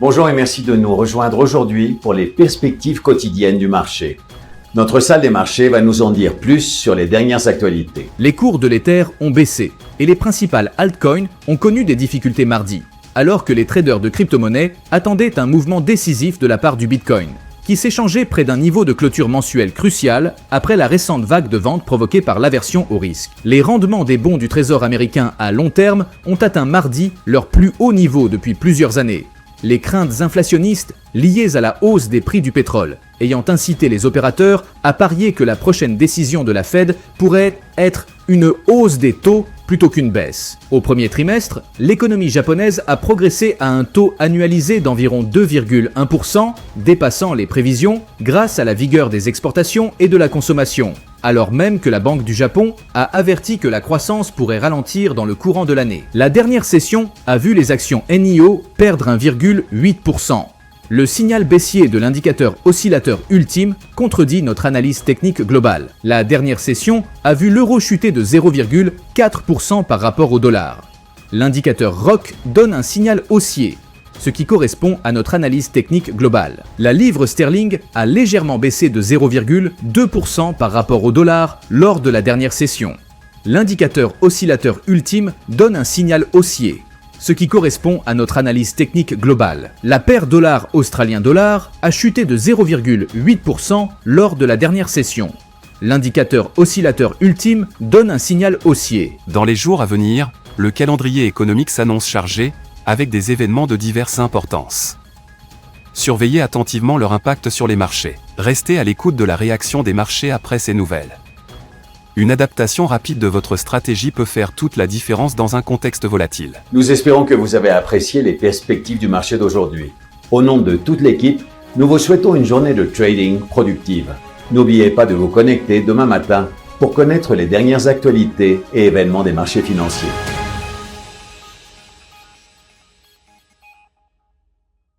Bonjour et merci de nous rejoindre aujourd'hui pour les perspectives quotidiennes du marché. Notre salle des marchés va nous en dire plus sur les dernières actualités. Les cours de l'Ether ont baissé et les principales altcoins ont connu des difficultés mardi, alors que les traders de crypto-monnaies attendaient un mouvement décisif de la part du Bitcoin, qui s'échangeait près d'un niveau de clôture mensuel crucial après la récente vague de vente provoquée par l'aversion au risque. Les rendements des bons du Trésor américain à long terme ont atteint mardi leur plus haut niveau depuis plusieurs années. Les craintes inflationnistes liées à la hausse des prix du pétrole ayant incité les opérateurs à parier que la prochaine décision de la Fed pourrait être une hausse des taux plutôt qu'une baisse. Au premier trimestre, l'économie japonaise a progressé à un taux annualisé d'environ 2,1%, dépassant les prévisions grâce à la vigueur des exportations et de la consommation, alors même que la Banque du Japon a averti que la croissance pourrait ralentir dans le courant de l'année. La dernière session a vu les actions NIO perdre 1,8%. Le signal baissier de l'indicateur oscillateur ultime contredit notre analyse technique globale. La dernière session a vu l'euro chuter de 0,4% par rapport au dollar. L'indicateur ROC donne un signal haussier, ce qui correspond à notre analyse technique globale. La livre sterling a légèrement baissé de 0,2% par rapport au dollar lors de la dernière session. L'indicateur oscillateur ultime donne un signal haussier, ce qui correspond à notre analyse technique globale. La paire dollar-australien-dollar a chuté de 0,8% lors de la dernière session. L'indicateur oscillateur ultime donne un signal haussier. Dans les jours à venir, le calendrier économique s'annonce chargé, avec des événements de diverses importances. Surveillez attentivement leur impact sur les marchés. Restez à l'écoute de la réaction des marchés après ces nouvelles. Une adaptation rapide de votre stratégie peut faire toute la différence dans un contexte volatile. Nous espérons que vous avez apprécié les perspectives du marché d'aujourd'hui. Au nom de toute l'équipe, nous vous souhaitons une journée de trading productive. N'oubliez pas de vous connecter demain matin pour connaître les dernières actualités et événements des marchés financiers.